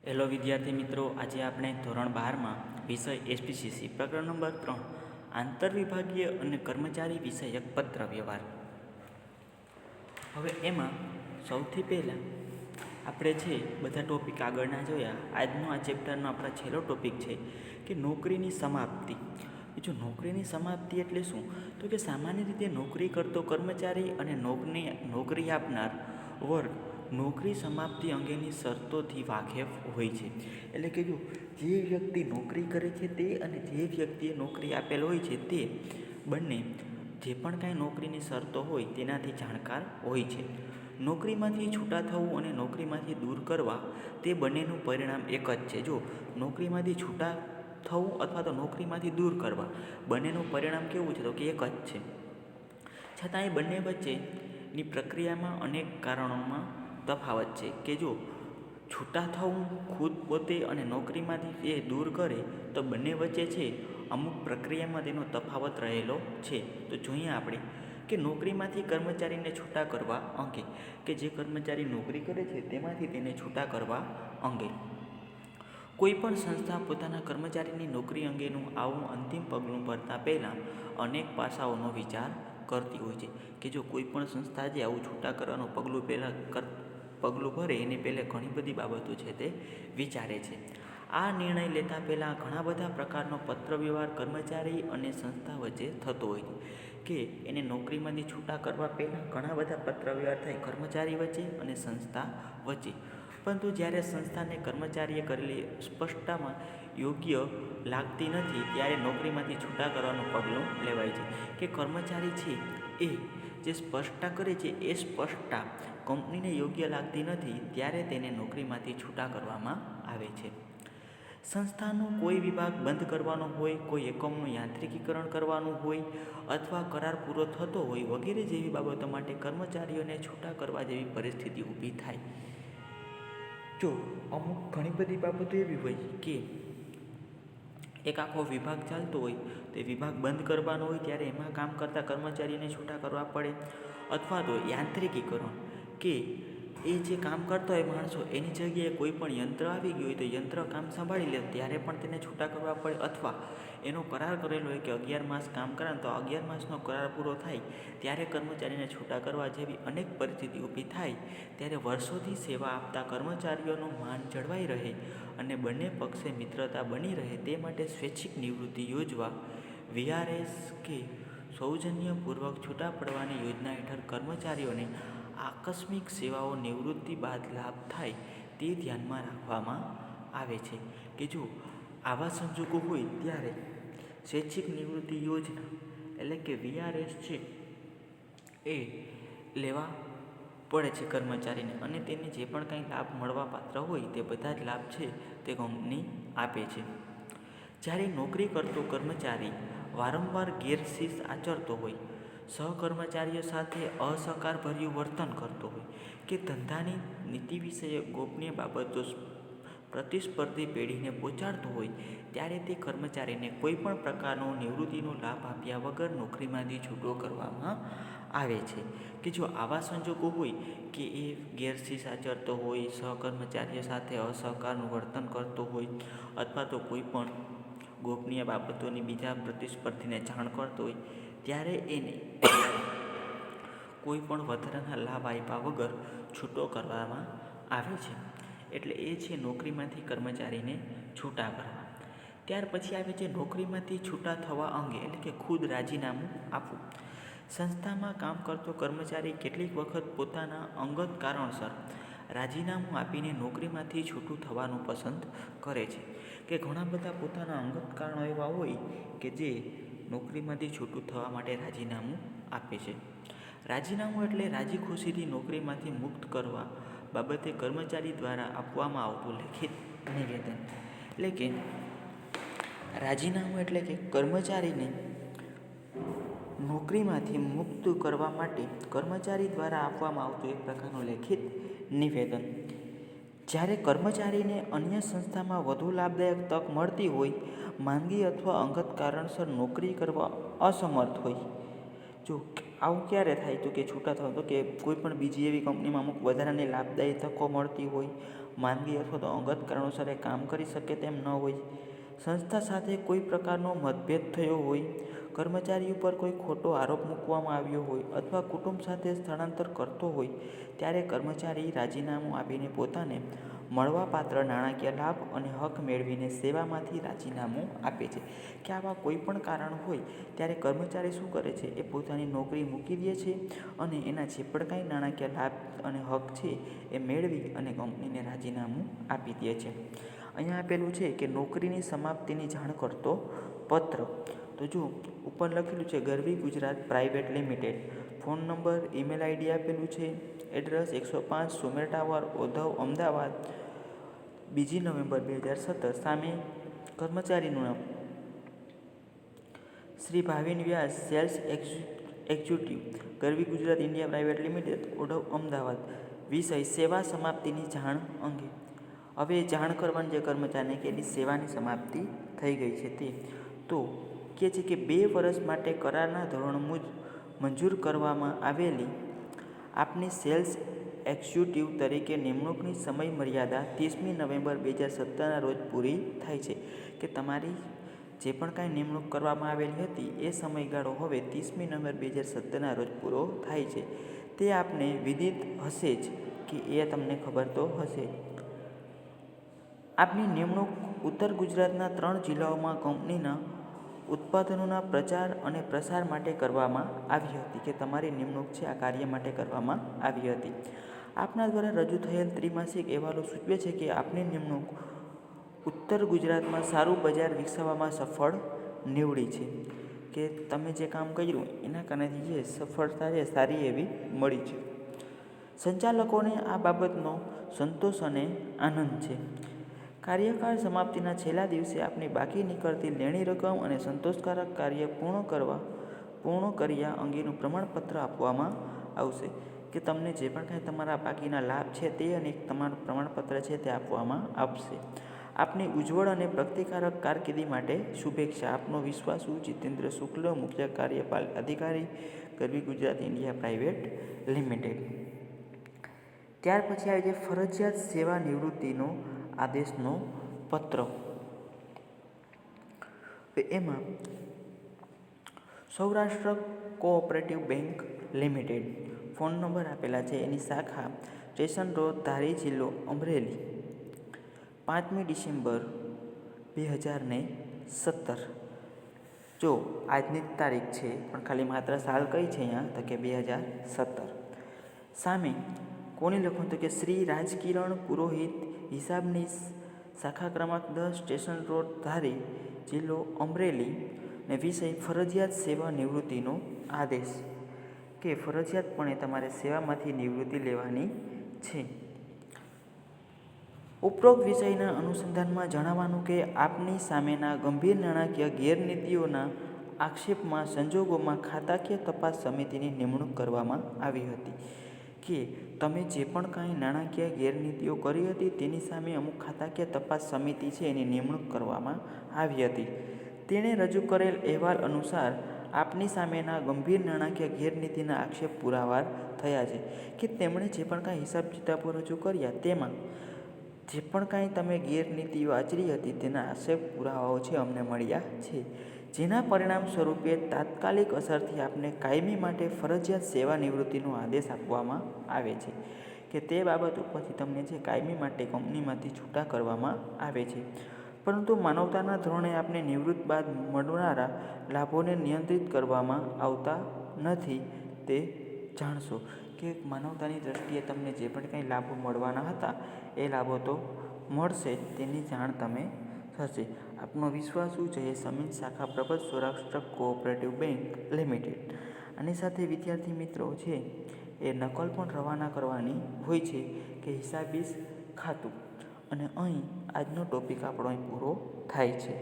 Hello વિદ્યાર્થી મિત્રો, આજે આપણે ધોરણ 12માં વિષય એસપીસીસી પ્રકરણ નંબર 3 આંતરવિભાગીય અને કર્મચારી વિષયક પત્ર વ્યવહાર. હવે એમાં સૌથી પહેલાં આપણે છે બધા ટોપિક આગળના જોયા. આજનો આ ચેપ્ટરનો આપણા છેલ્લો ટોપિક છે કે નોકરીની સમાપ્તિ. જો નોકરીની સમાપ્તિ એટલે શું, તો કે સામાન્ય રીતે નોકરી કરતો કર્મચારી અને નોકરી આપનાર વર્ગ નોકરી સમાપ્તિ અંગેની શરતોથી વાકેફ હોય છે. એટલે કે જો જે વ્યક્તિ નોકરી કરે છે તે અને જે વ્યક્તિએ નોકરી આપેલ હોય છે તે બંને જે પણ કાંઈ નોકરીની શરતો હોય તેનાથી જાણકાર હોય છે. નોકરીમાંથી છૂટા થવું અને નોકરીમાંથી દૂર કરવા તે બંનેનું પરિણામ એક જ છે. જો નોકરીમાંથી છૂટા થવું અથવા તો નોકરીમાંથી દૂર કરવા બંનેનું પરિણામ કેવું છે, તો કે એક જ છે. છતાં એ બંને વચ્ચેની પ્રક્રિયામાં અનેક કારણોમાં તફાવત છે કે જો છૂટા થવું ખુદ પોતે અને નોકરીમાંથી એ દૂર કરે તો બંને વચ્ચે છે અમુક પ્રક્રિયામાં તેનો તફાવત રહેલો છે. તો જોઈએ આપણે કે નોકરીમાંથી કર્મચારીને છૂટા કરવા અંગે, કે જે કર્મચારી નોકરી કરે છે તેમાંથી તેને છૂટા કરવા અંગે કોઈપણ સંસ્થા પોતાના કર્મચારીની નોકરી અંગેનું આવું અંતિમ પગલું ભરતા પહેલાં અનેક પાસાઓનો વિચાર કરતી હોય છે. કે જો કોઈપણ સંસ્થા જે આવું છૂટા કરવાનું પગલું ભરે એને પહેલાં ઘણી બધી બાબતો છે તે વિચારે છે. આ નિર્ણય લેતા પહેલાં ઘણા બધા પ્રકારનો પત્ર વ્યવહાર કર્મચારી અને સંસ્થા વચ્ચે થતો હોય છે. કે એને નોકરીમાંથી છૂટા કરવા પહેલાં ઘણા બધા પત્ર વ્યવહાર થાય કર્મચારી વચ્ચે અને સંસ્થા વચ્ચે. પરંતુ જ્યારે સંસ્થાને કર્મચારીએ કરેલી સ્પષ્ટતામાં યોગ્ય લાગતી નથી ત્યારે નોકરીમાંથી છૂટા કરવાનું પગલું લેવાય છે. કે કર્મચારી છે એ જે સ્પષ્ટતા કરે છે એ સ્પષ્ટતા કંપનીને યોગ્ય લાગતી નથી ત્યારે તેને નોકરીમાંથી છૂટા કરવામાં આવે છે. સંસ્થાનો કોઈ વિભાગ બંધ કરવાનો હોય, કોઈ એકમનું યાંત્રિકીકરણ કરવાનું હોય અથવા કરાર પૂરો થતો હોય વગેરે જેવી બાબતો માટે કર્મચારીઓને છૂટા કરવા જેવી પરિસ્થિતિ ઊભી થાય. જો અમુક ઘણી બધી બાબતો એવી હોય કે એક આખો વિભાગ ચાલતો હોય તે વિભાગ બંધ કરવાનો હોય ત્યારે એમાં કામ કરતા કર્મચારીને છૂટા કરવા પડે, અથવા તો યાંત્રિકીકરણ કે એ જે કામ કરતા હોય માણસો એની જગ્યાએ કોઈ પણ યંત્ર આવી ગયું હોય તો યંત્ર કામ સંભાળી લે ત્યારે પણ તેને છૂટા કરવા પડે, અથવા એનો કરાર કરેલો હોય કે 11 માસ કામ કરે તો 11 માસનો કરાર પૂરો થાય ત્યારે કર્મચારીને છૂટા કરવા જેવી અનેક પરિસ્થિતિ ઊભી થાય ત્યારે વર્ષોથી સેવા આપતા કર્મચારીઓનું માન જળવાઈ રહે અને બંને પક્ષે મિત્રતા બની રહે તે માટે સ્વૈચ્છિક નિવૃત્તિ યોજવા વીઆરએસ કે સૌજન્યપૂર્વક છૂટા પડવાની યોજના હેઠળ કર્મચારીઓને આકસ્મિક સેવાઓ નિવૃત્તિ બાદ લાભ થાય તે ધ્યાનમાં રાખવામાં આવે છે. કે જો આવા સંજોગો હોય ત્યારે સ્વૈચ્છિક નિવૃત્તિ યોજના એટલે કે વીઆરએસ છે એ લેવા પડે છે કર્મચારીને, અને તેને જે પણ કંઈ લાભ મળવા પાત્ર હોય તે બધા જ લાભ છે તે કંપની આપે છે. જ્યારે નોકરી કરતો કર્મચારી વારંવાર ગેરશિસ્ત આચરતો હોય, સહકર્મચારીઓ સાથે અસહકારભર્યું વર્તન કરતો હોય કે ધંધાની નીતિ વિષયક ગોપનીય બાબતો પ્રતિસ્પર્ધી પેઢીને પહોંચાડતો હોય ત્યારે તે કર્મચારીને કોઈપણ પ્રકારનો નિવૃત્તિનો લાભ આપ્યા વગર નોકરીમાંથી છૂટો કરવામાં આવે છે. કે જો આવા સંજોગો હોય કે એ ગેરશિસ્ત આચરતો હોય, સહકર્મચારીઓ સાથે અસહકારનું વર્તન કરતો હોય અથવા તો કોઈ પણ ગોપનીય બાબતોની બીજા પ્રતિસ્પર્ધીને જાણ કરતો હોય ત્યારે એને કોઈ પણ વધારાના લાભ આપ્યા વગર છૂટો કરવામાં આવે છે. એટલે એ છે નોકરીમાંથી કર્મચારીને છૂટા કરવા. ત્યાર પછી આવે છે નોકરીમાંથી છૂટા થવા અંગે, એટલે કે ખુદ રાજીનામું આપવું. સંસ્થામાં કામ કરતો કર્મચારી કેટલીક વખત પોતાના અંગત કારણસર રાજીનામું આપીને નોકરીમાંથી છૂટું થવાનું પસંદ કરે છે. કે ઘણા બધા પોતાના અંગત કારણો એવા હોય કે જે નોકરીમાંથી છૂટું થવા માટે રાજીનામું આપે છે. રાજીનામું એટલે રાજી ખુશીથી નોકરીમાંથી મુક્ત કરવા બાબતે કર્મચારી દ્વારા આપવામાં આવતું લેખિત નિવેદન. એટલે કે રાજીનામું એટલે કે કર્મચારીને નોકરીમાંથી મુક્ત કરવા માટે કર્મચારી દ્વારા આપવામાં આવતું એક પ્રકારનું લેખિત નિવેદન. જ્યારે કર્મચારીને અન્ય સંસ્થામાં વધુ લાભદાયક તક મળતી હોય, માંદગી અથવા અંગત કારણસર નોકરી કરવા અસમર્થ હોય. જો આવું ક્યારે થાય તો કે છૂટા થવા, તો કે કોઈ પણ બીજી એવી કંપનીમાં અમુક વધારાની લાભદાયી તકો મળતી હોય, માંદગી અથવા તો અંગત કારણોસર એ કામ કરી શકે તેમ ન હોય, સંસ્થા સાથે કોઈ પ્રકારનો મતભેદ થયો હોય, કર્મચારી ઉપર કોઈ ખોટો આરોપ મૂકવામાં આવ્યો હોય અથવા કુટુંબ સાથે સ્થળાંતર કરતો હોય, ત્યારે કર્મચારી રાજીનામું આપીને પોતાને મળવાપાત્ર નાણાકીય લાભ અને હક મેળવીને સેવામાંથી રાજીનામું આપે છે. કે આવા કોઈ પણ કારણ હોય ત્યારે કર્મચારી શું કરે છે, એ પોતાની નોકરી મૂકી દે છે અને એના જે પણ કાંઈ નાણાકીય લાભ અને હક છે એ મેળવી અને કંપનીને રાજીનામું આપી દે છે. અહીંયા આપેલું છે કે નોકરીની સમાપ્તિની જાણ કરતો પત્ર. તો જો ઉપર લખેલું છે Garvi Gujarat private limited, phone number, email ID આપેલું છે, address 105 Sumer tower, Odhav, Ahmedabad, 2 November 2017. સામે કર્મચારીનું નામ Shri Bhavin Vyas, sales executive, Garvi Gujarat India private limited, Odhav, Ahmedabad. વિષય સેવા સમાપ્તિની જાણ અંગે. હવે જાણ કરવાની જે કર્મચારીને કે એની સેવાની સમાપ્તિ થઈ ગઈ છે તે તો કહે છે કે 2 વર્ષ માટે કરારના ધોરણ મુજબ મંજૂર કરવામાં આવેલી આપની સેલ્સ એક્ઝિક્યુટિવ તરીકે નિમણૂકની સમય મર્યાદા 30મી નવેમ્બર 2017ના રોજ પૂરી થાય છે. કે તમારી જે પણ કાંઈ નિમણૂક કરવામાં આવેલી હતી એ સમયગાળો હવે 30મી નવેમ્બર 2017ના રોજ પૂરો થાય છે. તે આપને વિદિત હશે જ કે એ તમને ખબર તો હશે. આપની નિમણૂક ઉત્તર ગુજરાતના 3 જિલ્લાઓમાં કંપનીના ઉત્પાદનોના પ્રચાર અને પ્રસાર માટે કરવામાં આવી હતી. કે તમારી નિમણૂક છે આ કાર્ય માટે કરવામાં આવી હતી. આપના દ્વારા રજૂ થયેલ ત્રિમાસિક અહેવાલો સૂચવે છે કે આપની નિમણૂક ઉત્તર ગુજરાતમાં સારું બજાર વિકસાવવામાં સફળ નીવડી છે. કે તમે જે કામ કર્યું એના કારણેથી જે સફળતા છે સારી એવી મળી છે. સંચાલકોને આ બાબતનો સંતોષ અને આનંદ છે. કાર્યકાળ સમાપ્તિના છેલ્લા દિવસે આપની બાકી નીકળતી લેણી રકમ અને સંતોષકારક કાર્ય પૂર્ણ કર્યા અંગેનું પ્રમાણપત્ર આપવામાં આવશે. કે તમને જે પણ કાંઈ તમારા બાકીના લાભ છે તે અને તમારું પ્રમાણપત્ર છે તે આપવામાં આવશે. આપની ઉજ્જવળ અને પ્રગતિકારક કારકિર્દી માટે શુભેચ્છા. આપનો વિશ્વાસુ જીતેન્દ્ર શુક્લ, મુખ્ય કાર્યપાલક અધિકારી, ગરવી ગુજરાત ઇન્ડિયા પ્રાઇવેટ લિમિટેડ. ત્યાર પછી આવી જાય ફરજિયાત સેવા નિવૃત્તિનો આદેશનો પત્ર. એમાં Saurashtra cooperative bank limited, phone number આપેલા છે, એની શાખા સ્ટેશન રોડ, ધારી, જિલ્લો અમરેલી, 5મી ડિસેમ્બર 2017. જો આજની જ તારીખ છે પણ ખાલી માત્ર સાલ કઈ છે અહીંયા તો કે 2017. સામે કોની લખવાનું તો કે શ્રી રાજકિરણ પુરોહિત, હિસાબનીશ, શાખા ક્રમાંક 10, સ્ટેશન રોડ, ધારી, જિલ્લો અમરેલી. ને વિષય ફરજિયાત સેવા નિવૃત્તિનો આદેશ. કે ફરજિયાતપણે તમારે સેવામાંથી નિવૃત્તિ લેવાની છે. ઉપરોક્ત વિષયના અનુસંધાનમાં જણાવવાનું કે આપની સામેના ગંભીર નાણાકીય ગેરનીતિઓના આક્ષેપમાં સંજોગોમાં ખાતાકીય તપાસ સમિતિની નિમણૂક કરવામાં આવી હતી. કે તમે જે પણ કાંઈ નાણાકીય ગેરનીતિઓ કરી હતી તેની સામે અમુક ખાતાકીય તપાસ સમિતિ છે એની નિમણૂક કરવામાં આવી હતી. તેણે રજૂ કરેલ અહેવાલ અનુસાર આપની સામેના ગંભીર નાણાકીય ગેરનીતિના આક્ષેપ પુરાવા થયા છે. કે તેમણે જે પણ કાંઈ હિસાબ કિતાબો રજૂ કર્યા તેમાં જે પણ કાંઈ તમે ગેરનીતિઓ આચરી હતી તેના આક્ષેપ પુરાવાઓ છે અમને મળ્યા છે. જેના પરિણામ સ્વરૂપે તાત્કાલિક અસરથી આપને કાયમી માટે ફરજિયાત સેવા નિવૃત્તિનો આદેશ આપવામાં આવે છે. કે તે બાબત ઉપરથી તમને જે કાયમી માટે કંપનીમાંથી છૂટા કરવામાં આવે છે. પરંતુ માનવતાના ધોરણે આપને નિવૃત્ત બાદ મળનારા લાભોને નિયંત્રિત કરવામાં આવતા નથી તે જાણશો. કે માનવતાની દ્રષ્ટિએ તમને જે પણ કંઈ લાભો મળવાના હતા એ લાભો તો મળશે જ, તેની જાણ તમે થશે. આપનો વિશ્વાસુ જયેશ અમીન, શાખા પ્રબળ, સૌરાષ્ટ્ર કોઓપરેટિવ બેંક લિમિટેડ. આની સાથે વિદ્યાર્થી મિત્રો છે એ નકલ પણ રવાના કરવાની હોય છે કે હિસાબીસ ખાતું. અને અહીં આજનો ટોપિક આપણો અહીં પૂરો થાય છે.